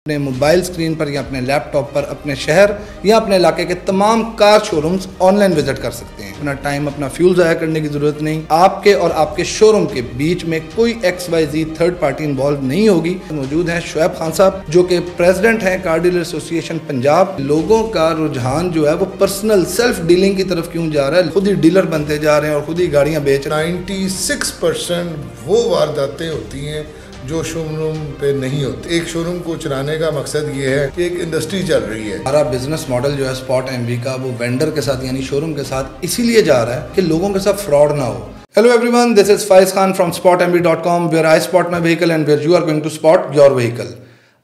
अपने mobile screen पर या अपने लैपटॉप पर अपने शहर या अपने इलाके के तमाम कार शोरूम्स ऑनलाइन विजिट कर सकते हैं। अपना टाइम अपना फ्यूल ज़ाया करने की ज़रूरत नहीं। आपके और आपके शोरूम के बीच में कोई XYZ थर्ड पार्टी इन्वॉल्व नहीं होगी। मौजूद हैं शुएब खान साहब जो कि प्रेसिडेंट हैं कार डीलर एसोसिएशन पंजाब। लोगों का रुझान जो है वो पर्सनल सेल्फ डीलिंग की तरफ क्यों जा रहा है, खुद ही डीलर बनते जा रहे हैं और खुद ही गाड़ियाँ बेच रहे हैं। 96% वो वारदातें होती हैं जो शोरूम पे नहीं होती। एक शोरूम को चलाने का मकसद ये है कि एक इंडस्ट्री चल रही है। हमारा बिजनेस मॉडल जो है स्पॉट एमवी का, वो वेंडर के साथ यानी शोरूम के साथ इसीलिए जा रहा है कि लोगों के साथ फ्रॉड ना हो। Hello everyone, this is Faiz Khan from SpotMV.com where I spot my vehicle and where you are going to spot your vehicle।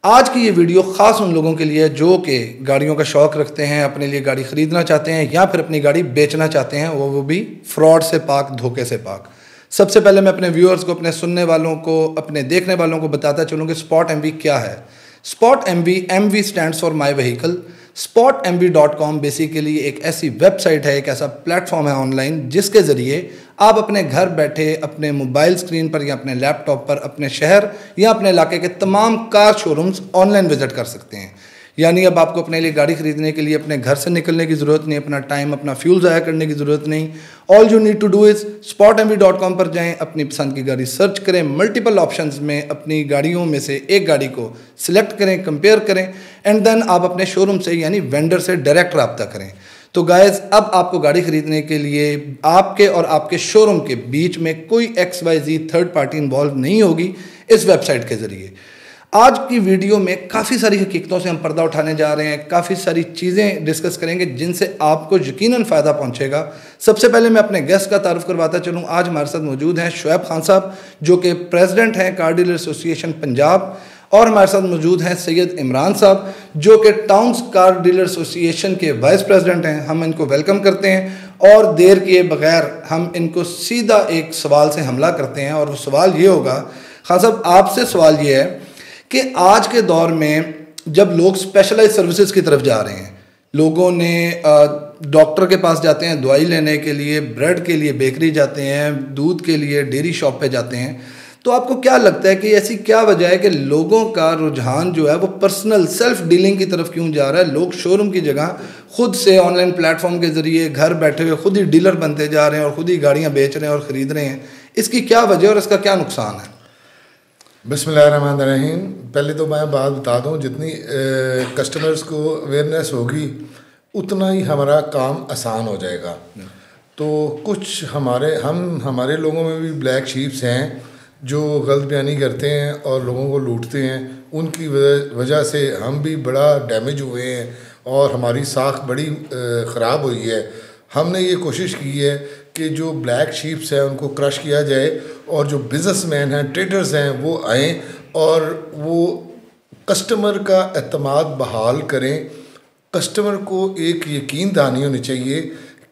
आज की ये वीडियो ख़ास उन लोगों के लिए जो कि गाड़ियों का शौक़ रखते हैं, अपने लिए गाड़ी ख़रीदना चाहते हैं या फिर अपनी गाड़ी बेचना चाहते हैं, वो भी फ्रॉड से पाक, धोखे से पाक। सबसे पहले मैं अपने व्यूअर्स को, अपने सुनने वालों को, अपने देखने वालों को बताता चलूँ कि स्पॉट एमवी क्या है। Spot MV, MV stands for my vehicle. SpotMV.com basically एक ऐसी वेबसाइट है, एक ऐसा प्लेटफॉर्म है ऑनलाइन जिसके ज़रिए आप अपने घर बैठे अपने मोबाइल स्क्रीन पर या अपने लैपटॉप पर अपने शहर या अपने इलाके के तमाम कार शोरूम्स ऑनलाइन विजिट कर सकते हैं। यानी अब आपको अपने लिए गाड़ी खरीदने के लिए अपने घर से निकलने की ज़रूरत नहीं, अपना टाइम अपना फ्यूल ज़ाया करने की ज़रूरत नहीं। All you need to do is SpotMV.com पर जाएं, अपनी पसंद की गाड़ी सर्च करें, मल्टीपल ऑप्शंस में अपनी गाड़ियों में से एक गाड़ी को सिलेक्ट करें, कंपेयर करें एंड देन आप अपने शोरूम से यानी वेंडर से डायरेक्ट रब्ता करें। तो गाइज़, अब आपको गाड़ी खरीदने के लिए आपके और आपके शोरूम के बीच में कोई XYZ थर्ड पार्टी इन्वॉल्व नहीं होगी इस वेबसाइट के ज़रिए। आज की वीडियो में काफ़ी सारी हकीकतों से हम पर्दा उठाने जा रहे हैं, काफ़ी सारी चीज़ें डिस्कस करेंगे जिनसे आपको यकीनन फ़ायदा पहुंचेगा। सबसे पहले मैं अपने गेस्ट का तारुफ करवाता चलूँ। आज हमारे साथ मौजूद हैं शुएब खान साहब जो कि प्रेसिडेंट हैं कार डीलर एसोसिएशन पंजाब, और हमारे साथ मौजूद हैं सैयद इमरान साहब जो कि टाउन्स कार डीलर एसोसिएशन के वाइस प्रेसिडेंट हैं। हम इनको वेलकम करते हैं और देर किए बगैर हम इनको सीधा एक सवाल से हमला करते हैं, और वो सवाल ये होगा, खान साहब आपसे सवाल ये है कि आज के दौर में जब लोग स्पेशलाइज सर्विसेज की तरफ जा रहे हैं, लोगों ने डॉक्टर के पास जाते हैं दवाई लेने के लिए, ब्रेड के लिए बेकरी जाते हैं, दूध के लिए डेयरी शॉप पे जाते हैं, तो आपको क्या लगता है कि ऐसी क्या वजह है कि लोगों का रुझान जो है वो पर्सनल सेल्फ डीलिंग की तरफ क्यों जा रहा है? लोग शोरूम की जगह खुद से ऑनलाइन प्लेटफॉर्म के ज़रिए घर बैठे हुए खुद ही डीलर बनते जा रहे हैं और खुद ही गाड़ियाँ बेच रहे हैं और ख़रीद रहे हैं। इसकी क्या वजह और इसका क्या नुकसान है? बिस्मिल्लाहिर्रहमानिर्रहीम। पहले तो मैं बात बता दूं, जितनी कस्टमर्स को अवेयरनेस होगी उतना ही हमारा काम आसान हो जाएगा। तो कुछ हमारे लोगों में भी ब्लैक शीप्स हैं जो गलत बयानी करते हैं और लोगों को लूटते हैं। उनकी वजह से हम भी बड़ा डैमेज हुए हैं और हमारी साख बड़ी ख़राब हुई है। हमने ये कोशिश की है कि जो ब्लैक शीप्स हैं उनको क्रश किया जाए और जो बिज़नेसमैन हैं, ट्रेडर्स हैं, वो आएँ और वो कस्टमर का एतमाद बहाल करें। कस्टमर को एक यकीन दहानी होनी चाहिए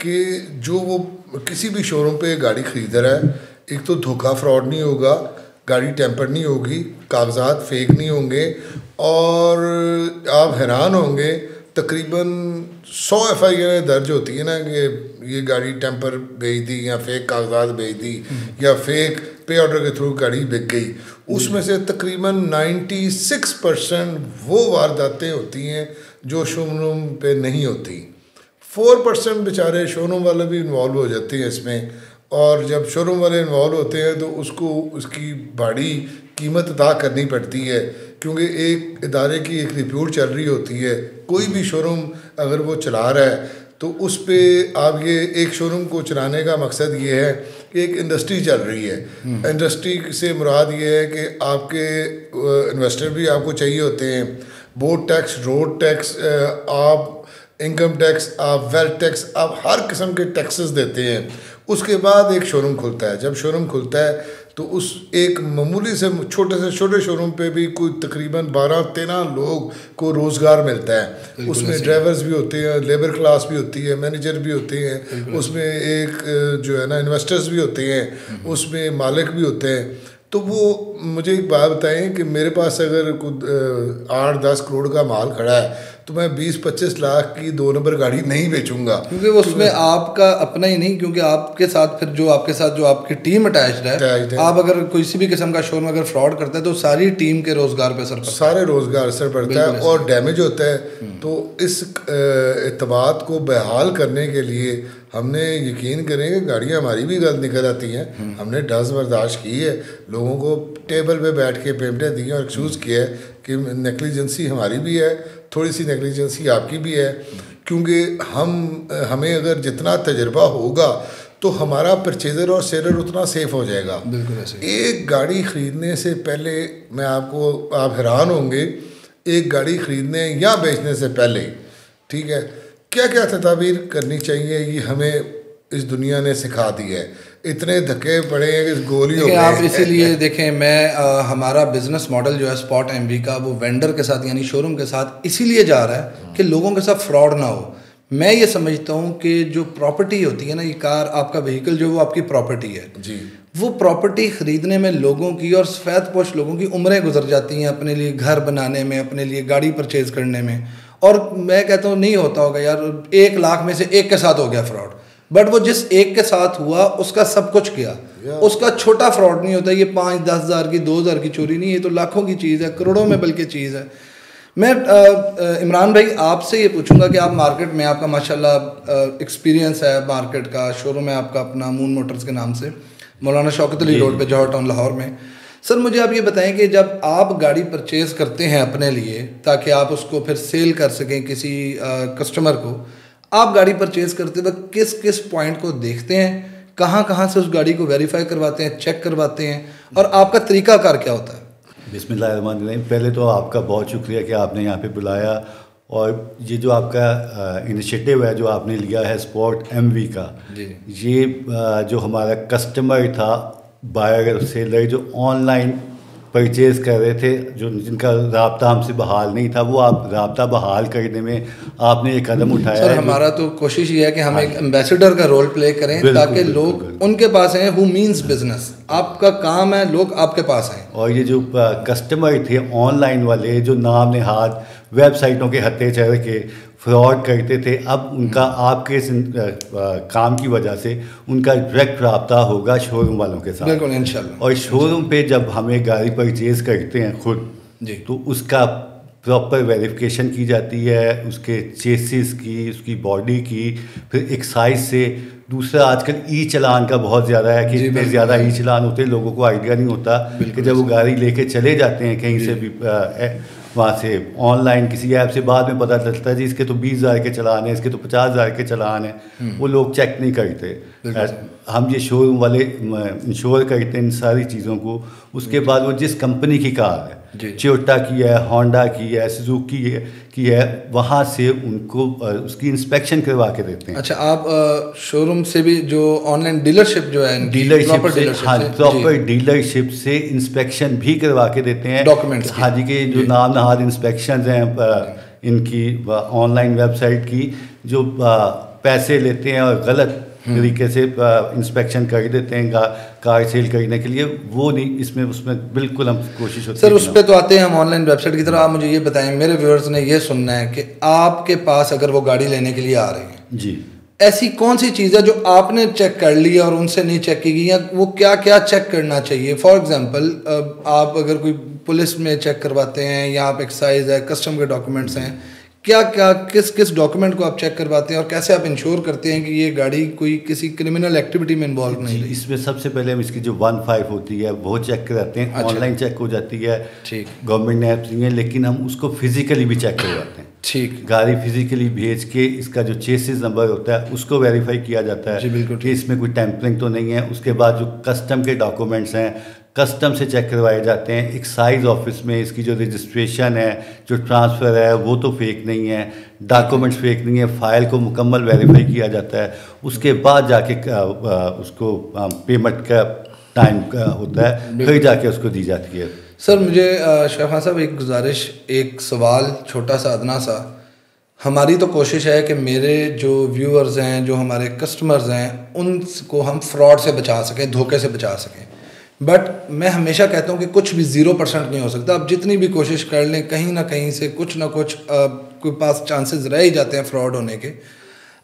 कि जो वो किसी भी शोरूम पे गाड़ी ख़रीद रहा है, एक तो धोखा फ्रॉड नहीं होगा, गाड़ी टेम्पर नहीं होगी, कागजात फेक नहीं होंगे, और आप हैरान होंगे तकरीबन 100 FIR दर्ज होती है ना कि ये गाड़ी टेम्पर बेच दी या फेक कागजात बेच दी या फेक पे ऑर्डर के थ्रू गाड़ी बिक गई। उसमें से तकरीबन 96% वो वारदातें होती हैं जो शोरूम पे नहीं होती। 4% बेचारे शोरूम वाले भी इन्वॉल्व हो जाते हैं इसमें, और जब शोरूम वाले इन्वॉल्व होते हैं तो उसको उसकी बड़ी कीमत अदा करनी पड़ती है, क्योंकि एक इदारे की एक रिप्यूट चल रही होती है। कोई भी शोरूम अगर वो चला रहा है तो उस पर आप ये एक शोरूम को चलाने का मकसद ये है कि एक इंडस्ट्री चल रही है। इंडस्ट्री से मुराद ये है कि आपके इन्वेस्टर भी आपको चाहिए होते हैं, बोर्ड टैक्स, रोड टैक्स, आप इनकम टैक्स, आप वेल्थ टैक्स, आप हर किस्म के टैक्सेस देते हैं। उसके बाद एक शोरूम खुलता है। जब शोरूम खुलता है तो उस एक मामूली से छोटे शोरूम पे भी कोई तकरीबन 12-13 लोग को रोज़गार मिलता है। उसमें ड्राइवर्स भी होते हैं, लेबर क्लास भी होती है, मैनेजर भी होते हैं, उसमें एक जो है ना इन्वेस्टर्स भी होते हैं, उसमें मालिक भी होते हैं। तो वो मुझे एक बात बताएं कि मेरे पास अगर कुछ 8-10 करोड़ का माल खड़ा है तो मैं 20-25 लाख की 2 नंबर गाड़ी नहीं बेचूंगा, क्योंकि उसमें आपका अपना ही नहीं, क्योंकि आपके साथ फिर जो आपकी टीम अटैच्ड है, आप अगर किसी भी किस्म का शोरूम अगर फ्रॉड करता है तो सारी टीम के रोजगार पे असर पड़ता है, सारे रोजगार असर पड़ता है और डैमेज होता है। तो इस एतमाद को बहाल करने के लिए हमने यकीन करें कि गाड़ियाँ हमारी भी गलत निकल आती हैं, हमने डस बर्दाश्त की है, लोगों को टेबल पे बैठ के पेमेंटें दी हैं और एक्सक्यूज़ किया है कि नेग्लिजेंसी हमारी भी है, थोड़ी सी नेग्लिजेंसी आपकी भी है, क्योंकि हमें अगर जितना तजर्बा होगा तो हमारा परचेज़र और सेलर उतना सेफ हो जाएगा। बिल्कुल ऐसे। एक गाड़ी ख़रीदने से पहले आप हैरान होंगे, एक गाड़ी ख़रीदने या बेचने से पहले, ठीक है, क्या क्या तदाबीर करनी चाहिए, ये हमें इस दुनिया ने सिखा दी है। इतने धक्के पड़े हैं कि गोली हो गए। आप इसीलिए देखें, हमारा बिजनेस मॉडल जो है स्पॉट एमवी का, वो वेंडर के साथ यानी शोरूम के साथ इसीलिए जा रहा है कि लोगों के साथ फ्रॉड ना हो। मैं ये समझता हूँ कि जो प्रॉपर्टी होती है ना, ये कार, आपका व्हीकल जो वो आपकी प्रॉपर्टी है जी, वो प्रॉपर्टी ख़रीदने में लोगों की और सफ़ेदपोश लोगों की उम्रें गुजर जाती हैं अपने लिए घर बनाने में, अपने लिए गाड़ी परचेज़ करने में। और मैं कहता हूँ नहीं होता होगा यार, 1 लाख में से एक के साथ हो गया फ्रॉड, बट वो जिस एक के साथ हुआ उसका सब कुछ किया, उसका छोटा फ्रॉड नहीं होता। ये 5-10 हज़ार की 2 हज़ार की चोरी नहीं, ये तो लाखों की चीज़ है, करोड़ों में बल्कि चीज़ है। मैं इमरान भाई आपसे ये पूछूंगा कि आप मार्केट में, आपका माशाल्लाह एक्सपीरियंस है मार्केट का, शोरूम है आपका अपना मून मोटर्स के नाम से, मौलाना शौकत अली रोड पे, जौहर टाउन लाहौर में। सर मुझे आप ये बताएं कि जब आप गाड़ी परचेज़ करते हैं अपने लिए ताकि आप उसको फिर सेल कर सकें किसी कस्टमर को, आप गाड़ी परचेज़ करते वक्त किस किस पॉइंट को देखते हैं, कहाँ कहाँ से उस गाड़ी को वेरीफाई करवाते हैं, चेक करवाते हैं, और आपका तरीक़ाकार क्या होता है? बिस्मिल्लाहिर्रहमानिर्रहीम। पहले तो आपका बहुत शुक्रिया कि आपने यहाँ पे बुलाया, और ये जो आपका इनिशिएटिव है जो आपने लिया है स्पॉट एमवी का, ये जो हमारा कस्टमर था, बायर सेलर जो ऑनलाइन परचेज़ कर रहे थे, जो जिनका राब्ता हमसे बहाल नहीं था, वो आप राब्ता बहाल करने में आपने ये कदम उठाया। सर हमारा तो कोशिश ये है कि हम एक एम्बेसडर का रोल प्ले करें ताकि लोग उनके पास आएँ, हु मीन्स बिजनेस। आपका काम है लोग आपके पास आएँ। और ये जो कस्टमर थे ऑनलाइन वाले, जो नाम नेहाद वेबसाइटों के हत्थे चढ़ के फ्रॉड करते थे, अब उनका आपके काम की वजह से उनका डायरेक्ट रब्ता होगा शोरूम वालों के साथ। बिल्कुल इंशाल्लाह। और शोरूम पे जब हमें गाड़ी परचेज़ करते हैं खुद जी, तो उसका प्रॉपर वेरिफिकेशन की जाती है, उसके चेसिस की, उसकी बॉडी की, फिर एक साइज से। दूसरा आजकल ई चलान का बहुत ज़्यादा है कि इतने ज़्यादा ई चलान होते हैं, लोगों को आइडिया नहीं होता कि जब वो गाड़ी लेके चले जाते हैं कहीं से भी, वहाँ से ऑनलाइन किसी ऐप से बाद में पता चलता है जी इसके तो 20,000 के चलान है, इसके तो 50,000 के चलान है, वो लोग चेक नहीं करते। हम ये शोरूम वाले इंश्योर करते हैं इन सारी चीज़ों को। उसके बाद वो जिस कंपनी की कार है, टोयोटा की है, होंडा की है, सुजुकी की है, वहाँ से उनको उसकी इंस्पेक्शन करवा के देते हैं। अच्छा, आप शोरूम से भी जो ऑनलाइन डीलरशिप जो है, डीलरशिप से, हाँ, प्रॉपर डीलरशिप से इंस्पेक्शन भी करवा के देते हैं, डॉक्यूमेंट्स। हाँ जी, के जो नाम नहाद इंस्पेक्शन हैं इनकी ऑनलाइन वेबसाइट की, जो पैसे लेते हैं और गलत तरीके से इंस्पेक्शन कर देते हैं कार सेल करने के लिए, वो नहीं, इसमें उसमें बिल्कुल हम कोशिश होती है। सर उस पर तो आते हैं हम ऑनलाइन वेबसाइट की तरफ। आप मुझे ये बताएं, मेरे व्यूअर्स ने ये सुनना है कि आपके पास अगर वो गाड़ी लेने के लिए आ रहे हैं जी, ऐसी कौन सी चीज़ है जो आपने चेक कर ली और उनसे नहीं चेक की गई, या वो क्या क्या चेक करना चाहिए? फॉर एग्जांपल आप अगर कोई पुलिस में चेक करवाते हैं, या आप एक्साइज है, कस्टम के डॉक्यूमेंट्स हैं, क्या क्या किस किस डॉक्यूमेंट को आप चेक करवाते हैं, और कैसे आप इंश्योर करते हैं कि ये गाड़ी कोई किसी क्रिमिनल एक्टिविटी में इन्वॉल्व नहीं है? इसमें सबसे पहले हम इसकी जो 15 होती है वो चेक कराते हैं। अच्छा। ऑनलाइन चेक हो जाती है, ठीक, गवर्नमेंट ने ऐप्स नहीं है, लेकिन हम उसको फिजिकली भी चेक करवाते हैं। ठीक, गाड़ी फिजिकली भेज के इसका जो चेसिस नंबर होता है उसको वेरीफाई किया जाता है कि इसमें कोई टेम्परिंग तो नहीं है। उसके बाद जो कस्टम के डॉक्यूमेंट्स हैं, कस्टम से चेक करवाए जाते हैं। एक्साइज ऑफिस में इसकी जो रजिस्ट्रेशन है, जो ट्रांसफ़र है, वो तो फेक नहीं है, डॉक्यूमेंट्स फेक नहीं है, फ़ाइल को मुकम्मल वेरीफाई किया जाता है। उसके बाद जाके उसको पेमेंट का टाइम का होता है, फिर जाके उसको दी जाती है। सर मुझे शेख साहब एक गुजारिश, एक सवाल छोटा सा अदना सा। हमारी तो कोशिश है कि मेरे जो व्यूअर्स हैं, जो हमारे कस्टमर्स हैं, उनको हम फ्रॉड से बचा सकें, धोखे से बचा सकें। बट मैं हमेशा कहता हूँ कि कुछ भी 0% नहीं हो सकता। आप जितनी भी कोशिश कर लें, कहीं ना कहीं से कुछ ना कुछ कोई पास चांसेस रह ही जाते हैं फ्रॉड होने के।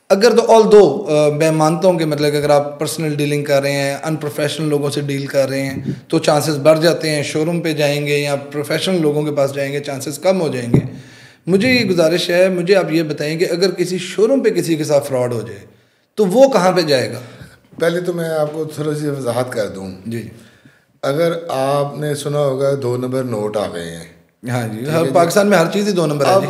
अगर तो ऑल दो मैं मानता हूँ कि मतलब अगर आप पर्सनल डीलिंग कर रहे हैं, अनप्रोफेशनल लोगों से डील कर रहे हैं तो चांसेस बढ़ जाते हैं। शोरूम पे जाएंगे या प्रोफेशनल लोगों के पास जाएंगे, चांसेस कम हो जाएंगे। मुझे ये गुजारिश है, मुझे आप ये बताएं कि अगर किसी शोरूम पे किसी के साथ फ्रॉड हो जाए तो वो कहाँ पे जाएगा? पहले तो मैं आपको थोड़ी सी वजाहत कर दूँ जी। अगर आपने सुना होगा 2 नंबर नोट आ गए हैं। हाँ जी, हर पाकिस्तान में हर चीज़ ही 2 नंबर है। अब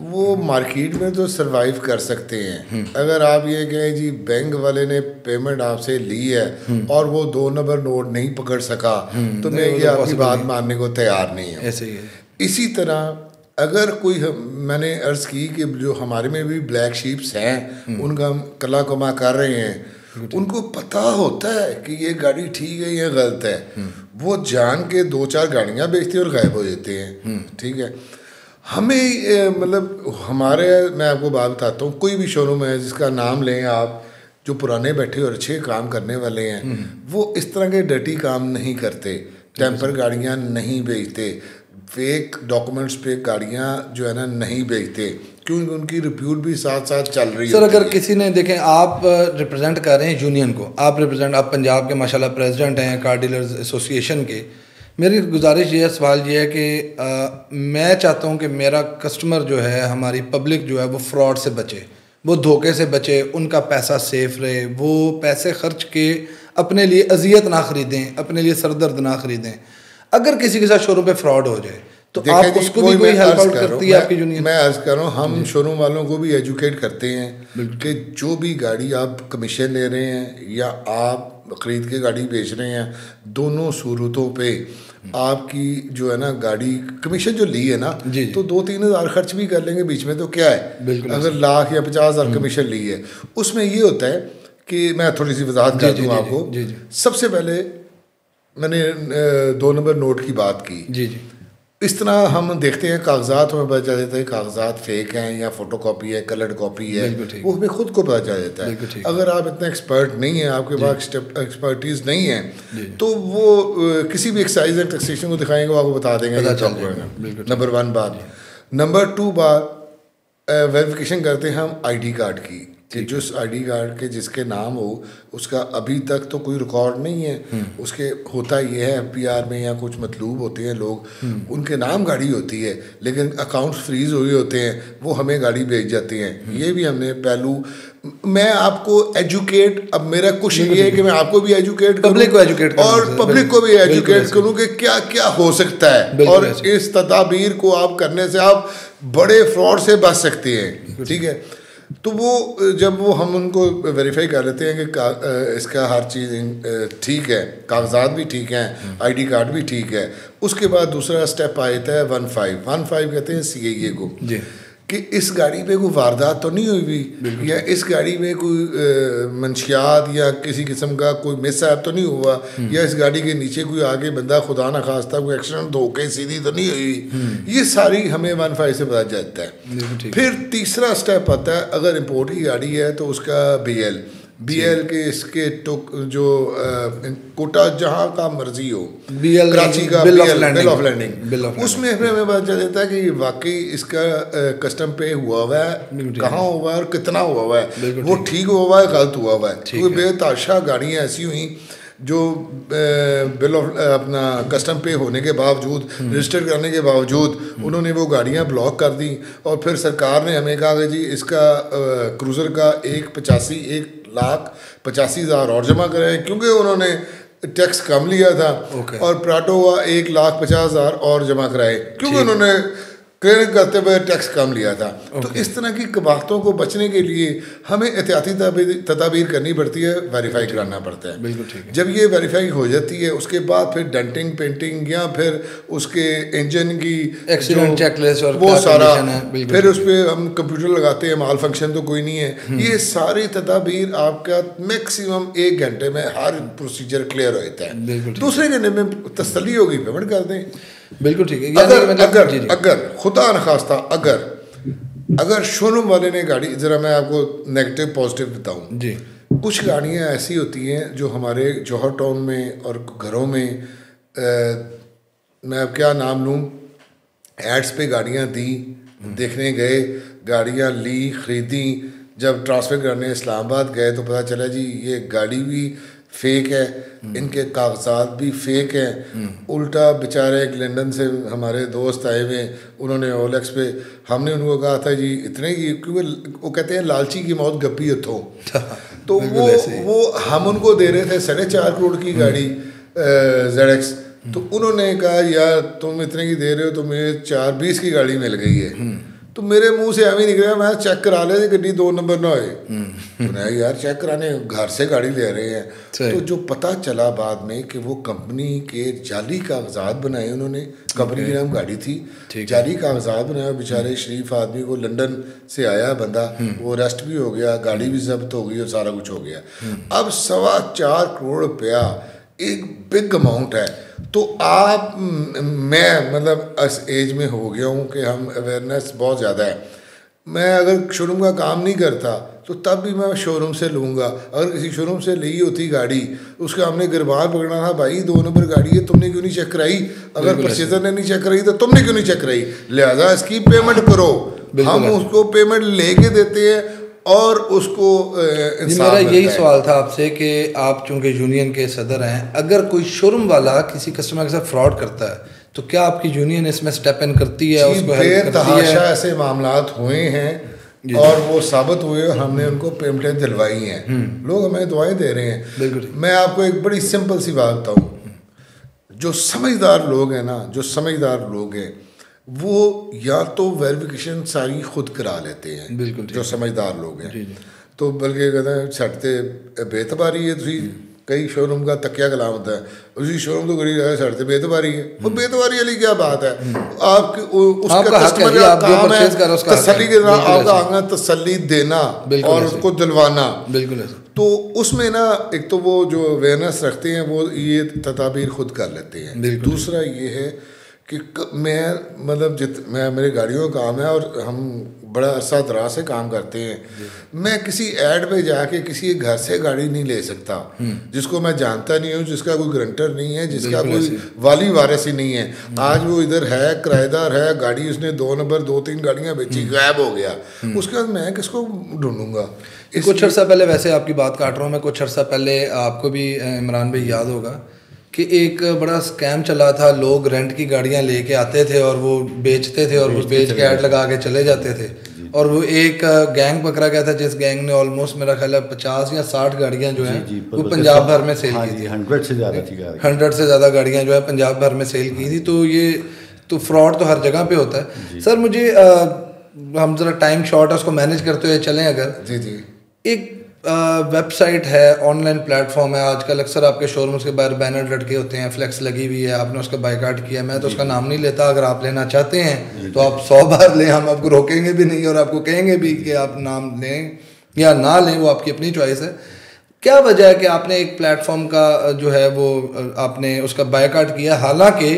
वो मार्केट में तो सरवाइव कर सकते हैं। अगर आप ये कहें जी बैंक वाले ने पेमेंट आपसे ली है और वो 2 नंबर नोट नहीं पकड़ सका तो मैं ये आपकी बात मानने को तैयार नहीं है। ऐसे ही है। इसी तरह अगर कोई मैंने अर्ज़ की कि जो हमारे में भी ब्लैक शीप्स हैं उनका हम कला कमा कर रहे हैं, उनको पता होता है कि ये गाड़ी ठीक है या गलत है, वो जान के 2-4 गाड़ियाँ बेचते हैं और गायब हो जाते हैं। ठीक है, हमें मतलब हमारे, मैं आपको बात बताता हूँ, कोई भी शोरूम है जिसका नाम लें आप, जो पुराने बैठे और अच्छे काम करने वाले हैं, वो इस तरह के डर्टी काम नहीं करते, टेम्पर गाड़ियाँ नहीं बेचते, फेक डॉक्यूमेंट्स पे गाड़ियाँ जो है ना नहीं बेचते, क्योंकि उनकी रिप्यूट भी साथ साथ चल रही है। सर अगर किसी ने, देखें आप रिप्रेजेंट कर रहे हैं यूनियन को, आप पंजाब के माशाल्लाह प्रेसिडेंट हैं कार डीलर्स एसोसिएशन के। मेरी गुजारिश ये है, सवाल ये है कि मैं चाहता हूँ कि मेरा कस्टमर जो है, हमारी पब्लिक जो है वो फ्रॉड से बचे, वो धोखे से बचे, उनका पैसा सेफ रहे, वो पैसे खर्च के अपने लिए अजियत ना ख़रीदें, अपने लिए सरदर्द ना ख़रीदें। अगर किसी के साथ शोरूम पे फ्रॉड हो जाए तो आप उसको भी कोई हेल्प आउट करती है आपकी यूनियन? मैं अर्ज कर रहा हूँ, हम शोरूम वालों को भी एजुकेट करते हैं कि जो भी गाड़ी आप कमीशन ले रहे हैं या आप ख़रीद के गाड़ी बेच रहे हैं, दोनों सूरतों पे आपकी जो है ना गाड़ी कमीशन जो ली है ना, तो 2-3 हज़ार खर्च भी कर लेंगे बीच में, तो क्या है, अगर लाख या 50,000 कमीशन ली है, उसमें ये होता है कि मैं थोड़ी सी वजाहत कर दूँ आपको। सबसे पहले मैंने 2 नंबर नोट की बात की। जी जी, इस तरह हम देखते हैं कागजात में पता चल जाता है कागजात फेक हैं या फोटो कॉपी है, कलर्ड कॉपी है, वो हमें खुद को पता चल जाता है। अगर आप इतना एक्सपर्ट नहीं है, आपके पास एक्सपर्टीज नहीं है, तो वो किसी भी एक्साइज एंड टैक्सेशन को दिखाएंगे, वो आपको बता देंगे। नंबर 1 बात। नंबर 2 बात, वेरिफिकेशन करते हैं हम आईडी कार्ड की, कि जो आईडी कार्ड के जिसके नाम हो उसका अभी तक तो कोई रिकॉर्ड नहीं है। उसके होता ये है एफपीआर में या कुछ मतलूब होते हैं लोग, उनके नाम गाड़ी होती है लेकिन अकाउंट्स फ्रीज हुए होते हैं, वो हमें गाड़ी भेज जाते हैं। ये भी हमने पहलू, मैं आपको एजुकेट, अब मेरा क्वेश्चन ये है कि मैं आपको भी एजुकेट करूं, पब्लिक को एजुकेट करूं और पब्लिक को भी एजुकेट करूं कि क्या क्या हो सकता है, और इस तदाबीर को आप करने से आप बड़े फ्रॉड से बच सकते हैं। ठीक है, तो वो जब वो हम उनको वेरीफाई कर लेते हैं कि इसका हर चीज़ ठीक है, कागजात भी ठीक हैं, आईडी कार्ड भी ठीक है, उसके बाद दूसरा स्टेप आता है 15 कहते हैं सीएए को, कि इस गाड़ी पे कोई वारदात तो नहीं हुई, या इस गाड़ी में कोई मंशियात या किसी किस्म का कोई मिसहैप तो नहीं हुआ, या इस गाड़ी के नीचे कोई आगे बंदा खुदा ना खास्ता कोई एक्सीडेंट धोखे सीधी तो नहीं हुई। ये सारी हमें 15 से पता चलता है। फिर तीसरा स्टेप आता है, अगर इम्पोर्ट की गाड़ी है तो उसका बीएल के इसके जो कोटा जहाँ का मर्जी हो, कराची का बिल ऑफ लैंडिंग, उसमें हमें पता चल जाता है कि वाकई इसका कस्टम पे हुआ हुआ है, कहाँ हुआ है और कितना हुआ है, वो ठीक हुआ है गलत हुआ है। क्योंकि बेताशा गाड़ियाँ ऐसी हुई जो बिल ऑफ अपना कस्टम पे होने के बावजूद, रजिस्टर करने के बावजूद उन्होंने वो गाड़ियाँ ब्लॉक कर दी, और फिर सरकार ने हमें कहा कि जी इसका क्रूज़र का 1,85,000 और जमा कराए, क्योंकि उन्होंने टैक्स कम लिया था, और प्राटो हुआ 1,50,000 और जमा कराए क्योंकि उन्होंने क्लियर करते हुए टैक्स कम लिया था। तो इस तरह की कबाहतों को बचने के लिए हमें एहतियाती तदाबीर करनी पड़ती है, वेरीफाई कराना पड़ता है। बिल्कुल ठीक है। जब ये वेरीफाई हो जाती है उसके बाद फिर डेंटिंग पेंटिंग या फिर उसके इंजन की एक्सीडेंट चेकलिस्ट और वो सारा, फिर उस पर हम कंप्यूटर लगाते हैं, माल फंक्शन तो कोई नहीं है। ये सारी तदाबीर आपका मैक्सिमम 1 घंटे में हर प्रोसीजर क्लियर हो जाता है। दूसरे घंटे में तसल्ली होगी, पेमेंट कर दें। बिल्कुल ठीक है। अगर खुदा न खास्ता अगर शोरूम वाले ने गाड़ी, जरा मैं आपको नेगेटिव पॉजिटिव बताऊं जी, कुछ गाड़ियाँ ऐसी होती हैं जो हमारे जौहर टाउन में और घरों में मैं अब क्या नाम लूँ, एड्स पे गाड़ियाँ दी, देखने गए, गाड़ियाँ ली, ख़रीदी, जब ट्रांसफ़र करने इस्लामाबाद गए तो पता चला जी ये गाड़ी भी फेक है, इनके कागजात भी फेक हैं। उल्टा बेचारे एक लंदन से हमारे दोस्त आए हुए, उन्होंने ओलेक्स पे, हमने उनको कहा था जी इतने की, क्योंकि वो कहते हैं लालची की मौत गप्पी हथो, तो वो हम उनको दे रहे थे 4.5 करोड़ की गाड़ी ZX, तो उन्होंने कहा यार तुम इतने की दे रहे हो तो मुझे 4.20 की गाड़ी मिल गई है। तो मेरे मुंह से हमें निकला, मैं चेक करा ले गड्डी 2 नंबर ना होए, तो यार चेक कराने घर से गाड़ी ले रहे हैं। तो जो पता चला बाद में कि वो कंपनी के जाली कागजात बनाए उन्होंने, कंपनी की नाम गाड़ी थी, जाली कागजात बनाए, बेचारे शरीफ आदमी को लंदन से आया बंदा, वो अरेस्ट भी हो गया, गाड़ी भी जब्त हो गई और सारा कुछ हो गया। अब 4.25 करोड़ रुपया एक बिग अमाउंट है। तो आप मैं मतलब इस एज में हो गया हूँ कि हम अवेयरनेस बहुत ज़्यादा है। मैं अगर शोरूम का काम नहीं करता तो तब भी मैं शोरूम से लूँगा। अगर किसी शोरूम से ली होती गाड़ी, उसका हमने गिरबान पकड़ना था, भाई 2 नंबर गाड़ी है, तुमने क्यों नहीं चेक कराई? अगर परचेजर ने नहीं चेक कराई तो तुमने क्यों नहीं चेक कराई? लिहाजा इसकी पेमेंट करो, हम उसको पेमेंट लेके देते हैं और उसको मेरा यही सवाल था आपसे कि आप चूंकि यूनियन के सदर हैं, अगर कोई शोरूम वाला किसी कस्टमर के साथ फ्रॉड करता है तो क्या आपकी यूनियन इसमें स्टेप इन करती है, उसको हेल्प करती है? ऐसे मामलात हुए हैं और वो साबित हुए और हमने उनको पेमेंटें दिलवाई हैं, लोग हमें दुआएं दे रहे हैं। मैं आपको एक बड़ी सिंपल सी बात बताऊँ, जो समझदार लोग हैं ना, जो समझदार लोग हैं वो या तो वेरिफिकेशन सारी खुद करा लेते हैं, बिल्कुल जो समझदार लोग हैं। तो बल्कि कहते हैं छटते बेतबारी है, तुझी कई शोरूम का तकिया कलाम होता है, उसी शोरूम तो गरीब है छटते बेतबारी है, वो बेतबारी वाली क्या बात है? आपके उसका कस्टमर का काम है तसल्ली देना, आपका आंगना तसल्ली देना और उसको दिलवाना। बिल्कुल। तो उसमें ना एक तो वो जो अवेयरनेस रखते हैं वो ये तदाबीर खुद कर लेते हैं। दूसरा ये है कि मैं मतलब मैं मेरे गाड़ियों का काम है और हम बड़ा अरसा दराज से काम करते हैं। मैं किसी ऐड पे जाके किसी घर से गाड़ी नहीं ले सकता जिसको मैं जानता नहीं हूँ, जिसका कोई गारंटर नहीं है, जिसका कोई वाली वारिस ही नहीं है। आज वो इधर है, किराएदार है, गाड़ी उसने 2 नंबर 2-3 गाड़ियाँ बेची, गायब हो गया, उसके बाद मैं किसको ढूंढूंगा? कुछ अर्सा पहले, वैसे आपकी बात काट रहा हूँ मैं, कुछ अर्सा पहले आपको भी इमरान भाई याद होगा कि एक बड़ा स्कैम चला था, लोग रेंट की गाड़ियां लेके आते थे और वो बेचते थे और वो बेच के ऐड लगा के चले जाते थे। और वो एक गैंग पकड़ा गया था जिस गैंग ने ऑलमोस्ट मेरा ख्याल है 50 या 60 गाड़ियां जो हैं वो पंजाब भर में सेल की थी। 100 से ज़्यादा थी, 100 से ज़्यादा गाड़ियां जो है पंजाब भर में सेल की थी। तो ये तो फ्रॉड तो हर जगह पे होता है। सर मुझे हम ज़रा टाइम शॉर्ट है, उसको मैनेज करते हुए चलें। अगर एक वेबसाइट है, ऑनलाइन प्लेटफॉर्म है, आजकल अक्सर आपके शोरूम्स के बाहर बैनर लटके होते हैं, फ्लेक्स लगी हुई है, आपने उसका बाइकाट किया, मैं तो उसका नाम नहीं लेता, अगर आप लेना चाहते हैं तो आप 100 बार लें, हम आपको रोकेंगे भी नहीं और आपको कहेंगे भी कि आप नाम लें या ना लें, वो आपकी अपनी चॉइस है। क्या वजह है कि आपने एक प्लेटफॉर्म का जो है वो आपने उसका बाइकाट किया, हालांकि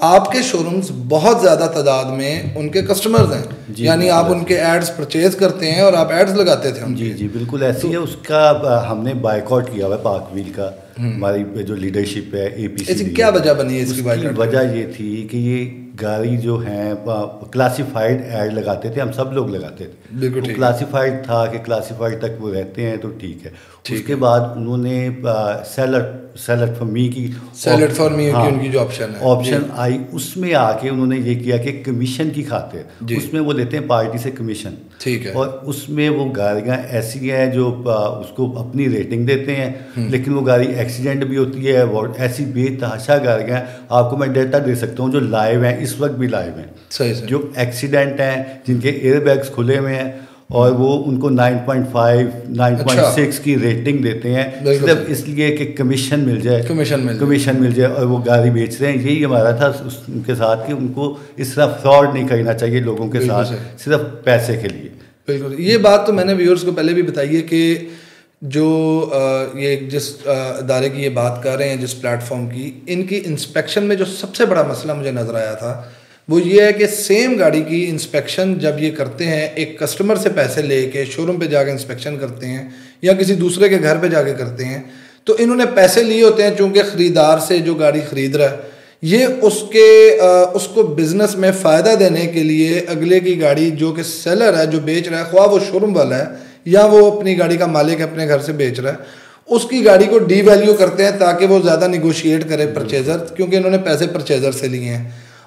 आपके शोरूम्स बहुत ज़्यादा तादाद में उनके कस्टमर्स हैं, यानी आप उनके एड्स परचेज करते हैं और आप एड्स लगाते थे? जी बिल्कुल ऐसी है। उसका हमने बाइकॉट किया हुआ है पाक व्हील का, हमारी जो लीडरशिप है APC। क्या वजह बनी है इसकी बाइकाट? वजह ये थी कि ये गाड़ी जो है क्लासिफाइड ऐड लगाते थे, हम सब लोग लगाते थे, तो क्लासिफाइड था कि क्लासिफाइड तक वो रहते हैं तो ठीक है। उसके बाद उन्होंने सेलेक्ट फॉर मी की उनकी जो ऑप्शन आई, उसमें आके उन्होंने ये किया कि कमीशन की खातिर उसमें वो लेते हैं पार्टी से कमीशन, ठीक है, और उसमें वो गाड़ियाँ ऐसी हैं जो उसको अपनी रेटिंग देते हैं, लेकिन वो गाड़ी एक्सीडेंट भी होती है। वो ऐसी बेतहाशा गाड़ियाँ, आपको मैं डेटा दे सकता हूँ जो लाइव हैं, इस वक्त भी लाइव हैं, सही जो एक्सीडेंट हैं, जिनके एयरबैग्स खुले हुए हैं और वो उनको 9.5 9.6 की रेटिंग देते हैं सिर्फ इसलिए कि कमीशन मिल जाए और वो गाड़ी बेच रहे हैं। यही हमारा था उनके साथ कि उनको इस तरह फ्रॉड नहीं करना चाहिए लोगों के साथ सिर्फ पैसे के लिए। बिल्कुल, ये बात तो मैंने व्यूअर्स को पहले भी बताई है कि जो ये जिस अदारे की ये बात कर रहे हैं, जिस प्लेटफॉर्म की, इनकी इंस्पेक्शन में जो सबसे बड़ा मसला मुझे नज़र आया था वो ये है कि सेम गाड़ी की इंस्पेक्शन जब ये करते हैं, एक कस्टमर से पैसे लेके शोरूम पे जाके इंस्पेक्शन करते हैं या किसी दूसरे के घर पे जाके करते हैं, तो इन्होंने पैसे लिए होते हैं चूँकि ख़रीदार से जो गाड़ी ख़रीद रहा है, ये उसको बिज़नेस में फ़ायदा देने के लिए अगले की गाड़ी जो कि सेलर है, जो बेच रहा है, ख्वाह वो शोरूम वाला है या वो अपनी गाड़ी का मालिक है, अपने घर से बेच रहा है, उसकी गाड़ी को डी वैल्यू करते हैं ताकि वो ज़्यादा निगोशिएट करे परचेज़र, क्योंकि इन्होंने पैसे परचेज़र से लिए हैं।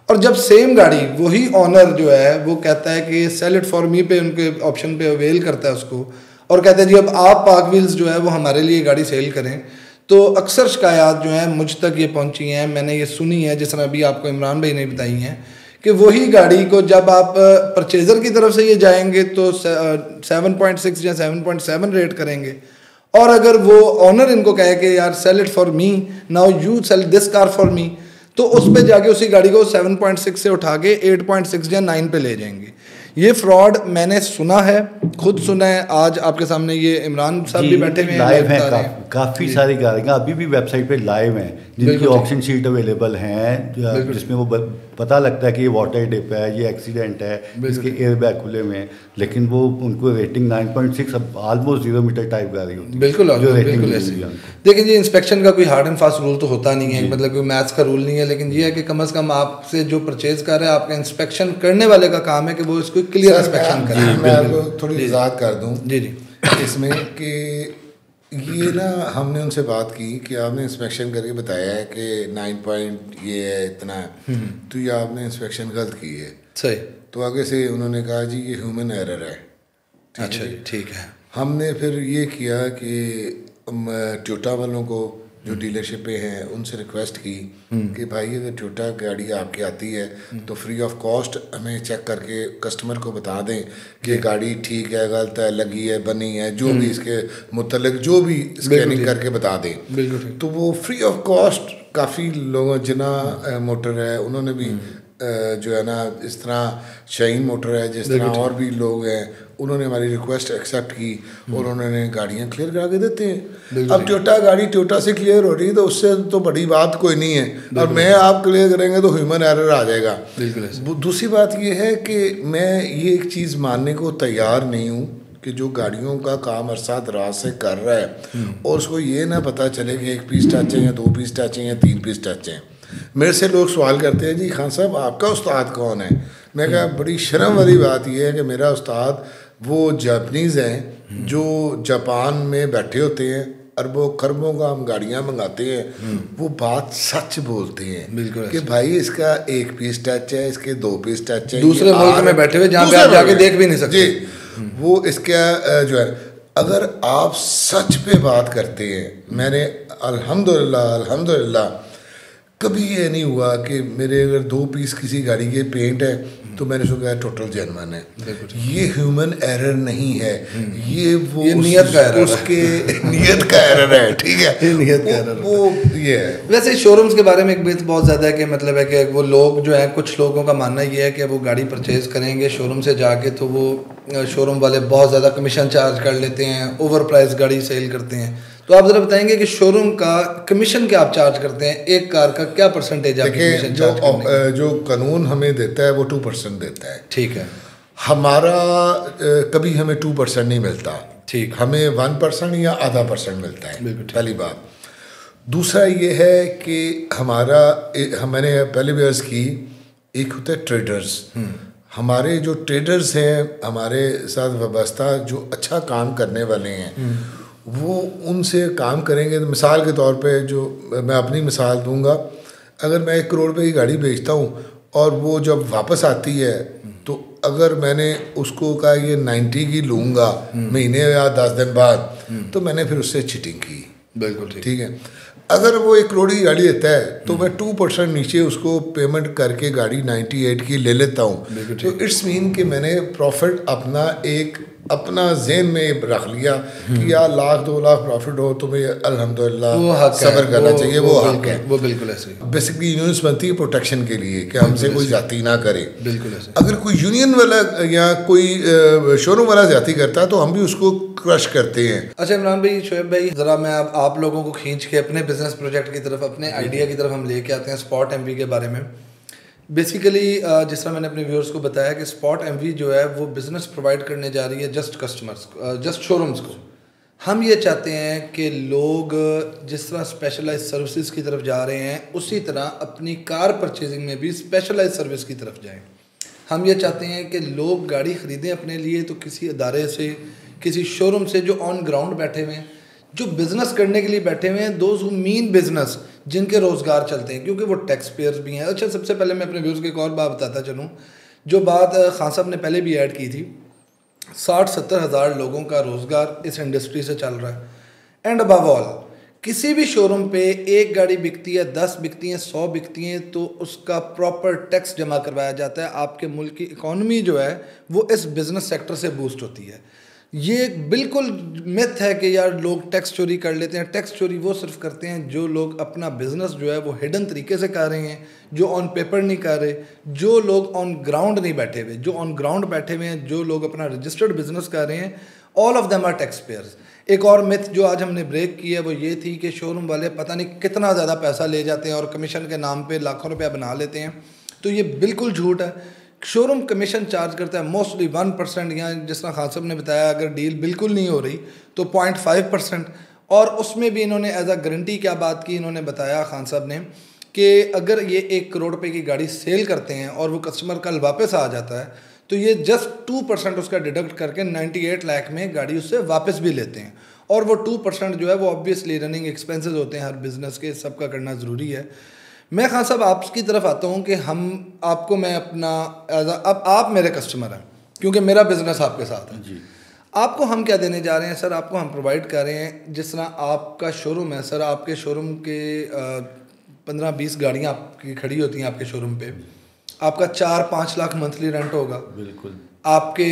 और जब सेम गाड़ी वही ऑनर जो है वो कहता है कि सेल इट फॉर मी पे उनके ऑप्शन पे अवेल करता है उसको, और कहता है जी अब आप पाक व्हील्स जो है वो हमारे लिए गाड़ी सेल करें, तो अक्सर शिकायत जो है मुझ तक ये पहुंची हैं, मैंने ये सुनी है, जिस तरह अभी आपको इमरान भाई ने बताई हैं, कि वही गाड़ी को जब आप परचेज़र की तरफ से ये जाएंगे तो 7.6 या 7.7 रेट करेंगे, और अगर वो ऑनर इनको कहे कि यार sell it for me, now you sell this car for me, तो उस पे जाके उसी गाड़ी को 7.6 से उठा के 8.6 या 9 पे ले जाएंगे। ये फ्रॉड मैंने सुना है, खुद सुना है। आज आपके सामने ये इमरान साहब भी बैठे हुए हैं, लाइव हैं, काफ़ी सारी गाड़ियाँ अभी भी वेबसाइट पे लाइव हैं जिनकी ऑक्शन शीट अवेलेबल हैं, जिसमें वो पता लगता है कि ये वाटर डिप है, ये एक्सीडेंट है, इसके एयर बैग खुले हुए हैं, लेकिन वो उनको रेटिंग 9.6 ऑलमोस्ट 0 मीटर टाइप गाड़ी होती है। बिल्कुल देखिए जी, इंस्पेक्शन का कोई हार्ड एंड फास्ट रूल तो होता नहीं है, मतलब कोई मैथ्स का रूल नहीं है, लेकिन ये है कि कम से कम आपसे जो परचेज कर रहे हैं, आपका इंस्पेक्शन करने वाले का काम है कि वो इसको क्लियर इंस्पेक्शन करें। मैं आपको थोड़ी वजाहत कर दूं जी इसमें कि ये ना हमने उनसे बात की कि आपने इंस्पेक्शन करके बताया है कि 9 पॉइंट ये है, इतना है, तो ये आपने इंस्पेक्शन गलत की है। सही। तो आगे से उन्होंने कहा जी ये ह्यूमन एरर है। अच्छा जी, ठीक है। हमने फिर ये किया कि टोयोटा वालों को जो डीलरशिप पे हैं उनसे रिक्वेस्ट की कि भाई अगर टोयोटा गाड़ी आपकी आती है तो फ्री ऑफ कॉस्ट हमें चेक करके कस्टमर को बता दें कि गाड़ी ठीक है, गलत है, लगी है, बनी है, जो भी इसके मुतल्लिक जो भी स्कैनिंग करके बता दें। तो वो फ्री ऑफ कॉस्ट काफ़ी लोगों, जिना मोटर है उन्होंने भी जो है ना, इस तरह शाहीन मोटर है, जिस तरह और भी लोग हैं, उन्होंने हमारी रिक्वेस्ट एक्सेप्ट की और उन्होंने गाड़ियाँ क्लियर करा के देते हैं। अब टोयोटा गाड़ी टोयोटा से क्लियर हो रही है तो उससे तो बड़ी बात कोई नहीं है, और मैं आप क्लियर करेंगे तो ह्यूमन एरर आ जाएगा। दूसरी बात ये है कि मैं ये एक चीज़ मानने को तैयार नहीं हूँ कि जो गाड़ियों का काम अरसा दराज से कर रहा है और उसको ये ना पता चले कि 1 पीस टच है या 2 पीस टच है या 3 पीस टच है। मेरे से लोग सवाल करते हैं जी खान साहब आपका उस्ताद कौन है? मैं कहा बड़ी शर्म वाली बात यह है कि मेरा उस्ताद वो जापानीज़ हैं जो जापान में बैठे होते हैं, अरबों खरबों का हम गाड़ियाँ मंगाते हैं, वो बात सच बोलते हैं कि भाई इसका 1 पीस टच है, इसके 2 पीस टच है, दूसरे मुल्क में बैठे हुए जहाँ पे आप जाके देख भी नहीं सकते जी, वो इसका जो है, अगर आप सच पे बात करते हैं, मैंने अल्हम्दुलिल्लाह कभी ये नहीं हुआ कि मेरे अगर 2 पीस किसी गाड़ी के पेंट है तो मैंने उसको कहा टोटल जेन्युइन है। ये ह्यूमन एरर नहीं है, ये नियत का एरर उसके नियत का एरर है। ठीक है, नियत का एरर वो ये है। वैसे शोरूम्स के बारे में एक बात बहुत ज़्यादा है कि मतलब है कि वो लोग जो है, कुछ लोगों का मानना ये है कि वो गाड़ी परचेज़ करेंगे शोरूम से जाके तो वो शोरूम वाले बहुत ज़्यादा कमीशन चार्ज कर लेते हैं, ओवर प्राइस गाड़ी सेल करते हैं। तो आप ज़रा बताएंगे कि शोरूम का कमीशन क्या आप चार्ज करते हैं, एक कार का क्या परसेंटेज आप कमीशन चार्ज करते हैं? जो कानून हमें देता है वो 2% देता है। ठीक है। हमारा कभी हमें 2% नहीं मिलता, ठीक, हमें 1% या आधा % मिलता है, पहली बात। दूसरा ये है कि हमारा मैंने पहले भी अर्ज़ की, एक होता है ट्रेडर्स। हमारे जो ट्रेडर्स हैं हमारे साथ वाबस्ता, जो अच्छा काम करने वाले हैं, वो उनसे काम करेंगे। तो मिसाल के तौर पे जो मैं अपनी मिसाल दूंगा, अगर मैं 1 करोड़ रुपए की गाड़ी बेचता हूँ और वो जब वापस आती है तो अगर मैंने उसको कहा ये 90 की लूँगा महीने या 10 दिन बाद, तो मैंने फिर उससे चीटिंग की। बिल्कुल ठीक है। अगर वो 1 करोड़ की गाड़ी देता है तो मैं 2% नीचे उसको पेमेंट करके गाड़ी 98 की ले लेता हूँ। तो इट्स मीन कि मैंने प्रॉफिट अपना ज़हन में रख लिया कि यार 1 लाख 2 लाख प्रॉफिट हो तो मैं अल्हम्दुलिल्लाह सब्र करना चाहिए, वो हक है, वो बिल्कुल ऐसे। बेसिकली यूनियंस बनती है प्रोटेक्शन के लिए कि हमसे कोई जाती ना करे। बिल्कुल ऐसे। अगर कोई यूनियन वाला या कोई शोरूम वाला जाती करता है तो हम भी उसको क्रश करते हैं। अच्छा इमरान भाई, शोएब भाई, ज़रा मैं आप लोगों को खींच के अपने बिजनेस प्रोजेक्ट की तरफ, अपने आइडिया की तरफ हम लेके आते हैं, स्पॉट एमपी के बारे में। बेसिकली जिस तरह मैंने अपने व्यूअर्स को बताया कि स्पॉट एमवी जो है वो बिज़नेस प्रोवाइड करने जा रही है जस्ट कस्टमर्स जस्ट शोरूम्स को। हम ये चाहते हैं कि लोग जिस तरह स्पेशलाइज सर्विसेज की तरफ जा रहे हैं उसी तरह अपनी कार परचेजिंग में भी स्पेशलाइज सर्विस की तरफ जाएं। हम ये चाहते हैं कि लोग गाड़ी ख़रीदें अपने लिए तो किसी अदारे से, किसी शोरूम से जो ऑन ग्राउंड बैठे हुए हैं, जो बिज़नेस करने के लिए बैठे हुए हैं, दोज हु मीन बिज़नेस, जिनके रोज़गार चलते हैं, क्योंकि वो टैक्स पेयर्स भी हैं। अच्छा, सबसे पहले मैं अपने व्यूज़ को एक और बात बताता चलूँ, जो बात खान साहब ने पहले भी ऐड की थी, 60-70 हज़ार लोगों का रोज़गार इस इंडस्ट्री से चल रहा है। एंड अबव ऑल, किसी भी शोरूम पे एक गाड़ी बिकती है, 10 बिकती हैं, 100 बिकती हैं, तो उसका प्रॉपर टैक्स जमा करवाया जाता है। आपके मुल्क की इकॉनमी जो है वो इस बिज़नेस सेक्टर से बूस्ट होती है। ये बिल्कुल मिथ है कि यार लोग टैक्स चोरी कर लेते हैं। टैक्स चोरी वो सिर्फ करते हैं जो लोग अपना बिजनेस जो है वो हिडन तरीके से कर रहे हैं, जो ऑन पेपर नहीं कर रहे, जो लोग ऑन ग्राउंड नहीं बैठे हुए। जो ऑन ग्राउंड बैठे हुए हैं, जो लोग अपना रजिस्टर्ड बिजनेस कर रहे हैं, all of them are tax payers. एक और मिथ जो आज हमने ब्रेक की है वो ये थी कि शोरूम वाले पता नहीं कितना ज़्यादा पैसा ले जाते हैं और कमीशन के नाम पे लाखों रुपया बना लेते हैं। तो ये बिल्कुल झूठ है। शोरूम कमीशन चार्ज करता है मोस्टली 1%, या जिस तरह खान साहब ने बताया अगर डील बिल्कुल नहीं हो रही तो 0.5%। और उसमें भी इन्होंने एज अ गारंटी क्या बात की, इन्होंने बताया खान साहब ने कि अगर ये 1 करोड़ रुपए की गाड़ी सेल करते हैं और वो कस्टमर कल वापस आ जाता है तो ये जस्ट 2% उसका डिडक्ट करके 98 लाख में गाड़ी उससे वापस भी लेते हैं। और वो 2% जो है वो ऑब्वियसली रनिंग एक्सपेंसेस होते हैं हर बिज़नेस के, सबका करना ज़रूरी है। मैं खान साहब आपकी तरफ आता हूँ कि हम आपको मैं अपना अब आप मेरे कस्टमर हैं क्योंकि मेरा बिज़नेस आपके साथ है जी। आपको हम क्या देने जा रहे हैं सर? आपको हम प्रोवाइड कर रहे हैं, जिस तरह आपका शोरूम है सर, आपके शोरूम के 15-20 गाड़ियाँ आपकी खड़ी होती हैं आपके शोरूम पे, आपका 4-5 लाख मंथली रेंट होगा। बिल्कुल। आपके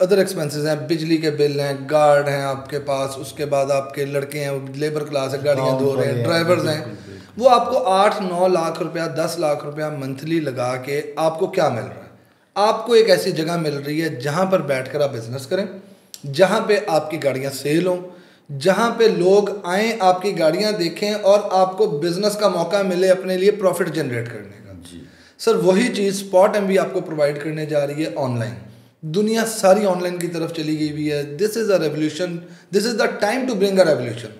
अदर एक्सपेंसेस हैं, बिजली के बिल हैं, गार्ड हैं आपके पास, उसके बाद आपके लड़के हैं, लेबर क्लास है, गाड़ियाँ धो रहे हैं, ड्राइवर्स हैं, वो आपको 8-9 लाख रुपया, 10 लाख रुपया मंथली लगा के आपको क्या मिल रहा है? आपको एक ऐसी जगह मिल रही है जहाँ पर बैठकर आप बिजनेस करें, जहाँ पे आपकी गाड़ियाँ सेल हों, जहाँ पे लोग आएँ, आपकी गाड़ियाँ देखें और आपको बिजनेस का मौका मिले अपने लिए प्रॉफिट जनरेट करने का। जी सर, वही चीज़ स्पॉट एमवी आपको प्रोवाइड करने जा रही है ऑनलाइन। दुनिया सारी ऑनलाइन की तरफ चली गई हुई है। This is a revolution, this is the time to bring a revolution.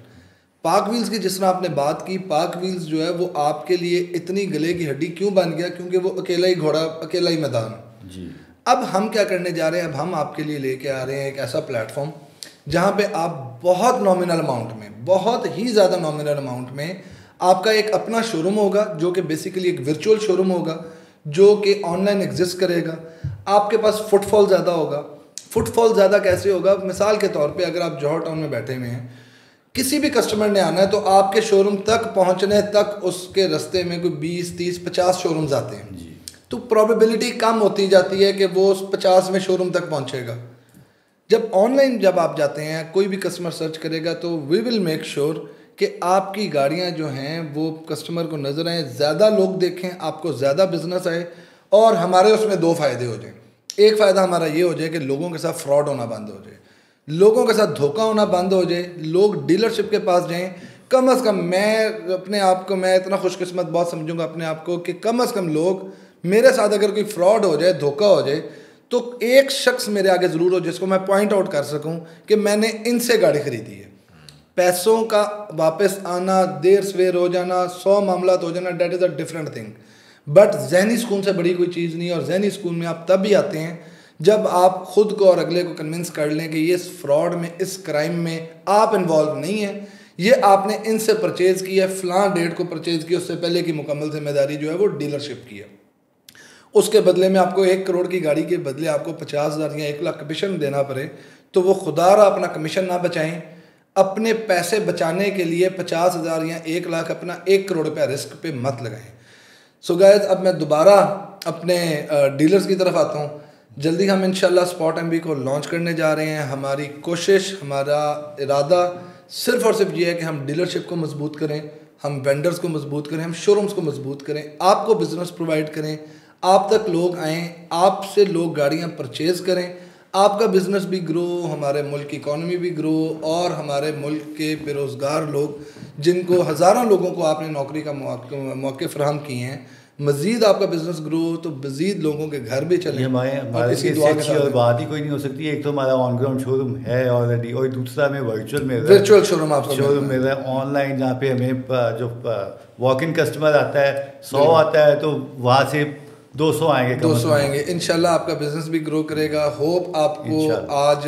PakWheels की जिस तरह आपने बात की, पाक व्हील्स जो है वो आपके लिए इतनी गले की हड्डी क्यों बन गया? क्योंकि वो अकेला ही घोड़ा, अकेला ही मैदान जी। अब हम क्या करने जा रहे हैं? अब हम आपके लिए लेके आ रहे हैं एक ऐसा प्लेटफॉर्म जहाँ पे आप बहुत नॉमिनल अमाउंट में, बहुत ही ज़्यादा नॉमिनल अमाउंट में आपका एक अपना शोरूम होगा जो कि बेसिकली एक वर्चुअल शोरूम होगा जो कि ऑनलाइन एग्जिस्ट करेगा। आपके पास फुटफॉल ज़्यादा होगा। फुटफॉल ज़्यादा कैसे होगा? मिसाल के तौर पे अगर आप जौहर टाउन में बैठे हुए हैं, किसी भी कस्टमर ने आना है तो आपके शोरूम तक पहुंचने तक उसके रास्ते में कोई 20, 30, 50 शोरूम्स आते हैं जी। तो प्रोबेबिलिटी कम होती जाती है कि वो उस 50 में शोरूम तक पहुंचेगा। जब ऑनलाइन जब आप जाते हैं, कोई भी कस्टमर सर्च करेगा तो वी विल मेक श्योर कि आपकी गाड़ियां जो हैं वो कस्टमर को नज़र आए, ज़्यादा लोग देखें, आपको ज़्यादा बिजनेस आए और हमारे उसमें 2 फ़ायदे हो जाएं। एक फ़ायदा हमारा ये हो जाए कि लोगों के साथ फ्रॉड होना बंद हो जाए, लोगों के साथ धोखा होना बंद हो जाए, लोग डीलरशिप के पास जाएं। कम से कम मैं अपने आप को, मैं इतना खुशकिस्मत बहुत समझूंगा अपने आप को कि कम से कम लोग मेरे साथ अगर कोई फ्रॉड हो जाए, धोखा हो जाए, तो एक शख्स मेरे आगे ज़रूर हो जिसको मैं पॉइंट आउट कर सकूं कि मैंने इनसे गाड़ी ख़रीदी है। पैसों का वापस आना, देर सवेर हो जाना, 100 मामला हो जाना, that is a different thing. But जहनी सुकून से बड़ी कोई चीज़ नहीं है। और जहनी सुकून में आप तब भी आते हैं जब आप खुद को और अगले को कन्विंस कर लें कि ये इस फ्रॉड में, इस क्राइम में आप इन्वॉल्व नहीं हैं, ये आपने इनसे परचेज़ किया है, फ़लाँ डेट को परचेज़ किया, उससे पहले की मुकम्मल जिम्मेदारी जो है वो डीलरशिप की है। उसके बदले में आपको 1 करोड़ की गाड़ी के बदले आपको 50,000 या 1 लाख कमीशन देना पड़े, तो वो खुदारा अपना कमीशन ना बचाएं। अपने पैसे बचाने के लिए 50,000 या 1 लाख अपना 1 करोड़ रुपया रिस्क पे मत लगाएं। सो गाइस, अब मैं दोबारा अपने डीलर्स की तरफ आता हूँ। जल्दी हम इंशाल्लाह स्पॉट एमवी को लॉन्च करने जा रहे हैं। हमारी कोशिश, हमारा इरादा सिर्फ़ और सिर्फ ये है कि हम डीलरशिप को मजबूत करें, हम वेंडर्स को मजबूत करें, हम शोरूम्स को मजबूत करें, आपको बिज़नेस प्रोवाइड करें, आप तक लोग आएँ, आपसे लोग गाड़ियाँ परचेज़ करें, आपका बिज़नेस भी ग्रो, हमारे मुल्क की इकॉनमी भी ग्रो, और हमारे मुल्क के बेरोज़गार लोग जिनको हज़ारों लोगों को आपने नौकरी का मौके फ़राहम किए हैं मजीद आपका बिजनेस ग्रो हो तो मजीद लोगों के घर भी चले। हमारे इसी दुआ के अच्छी और बात ही कोई नहीं हो सकती। एक तो हमारा ऑन ग्राउंड शोरूम है ऑलरेडी, और दूसरा हमें वर्चुअल शोरूम आपका शोरूम मिल रहा है ऑनलाइन, जहाँ पे हमें जो वॉक इन कस्टमर आता है 100 आता है तो वहाँ से 200 आएंगे 200 आएंगे। इंशाल्लाह आपका बिजनेस भी ग्रो करेगा। होप आपको आज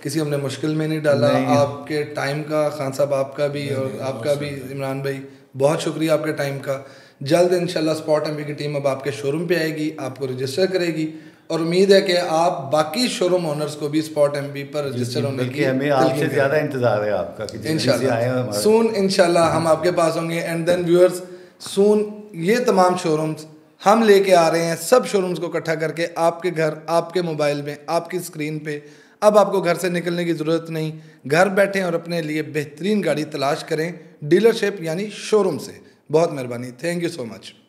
किसी हमने मुश्किल में नहीं डाला। आपके टाइम का, खान साहब आपका भी और आपका भी इमरान भाई, बहुत शुक्रिया आपके टाइम का। जल्द इंशाल्लाह स्पॉट एमबी की टीम अब आपके शोरूम पे आएगी, आपको रजिस्टर करेगी, और उम्मीद है कि आप बाकी शोरूम ओनर्स को भी स्पॉट एमबी पर रजिस्टर होने की हमें आपसे ज़्यादा इंतजार है आपका कि इंशाल्लाह सून इंशाल्लाह हम आपके पास होंगे। एंड देन व्यूअर्स, सून ये तमाम शोरूम्स हम लेके आ रहे हैं, सब शोरूम्स को इकट्ठा करके आपके घर, आपके मोबाइल में, आपकी स्क्रीन पे। अब आपको घर से निकलने की ज़रूरत नहीं, घर बैठें और अपने लिए बेहतरीन गाड़ी तलाश करें डीलरशिप यानी शोरूम से। बहुत मेहरबानी, थैंक यू सो मच।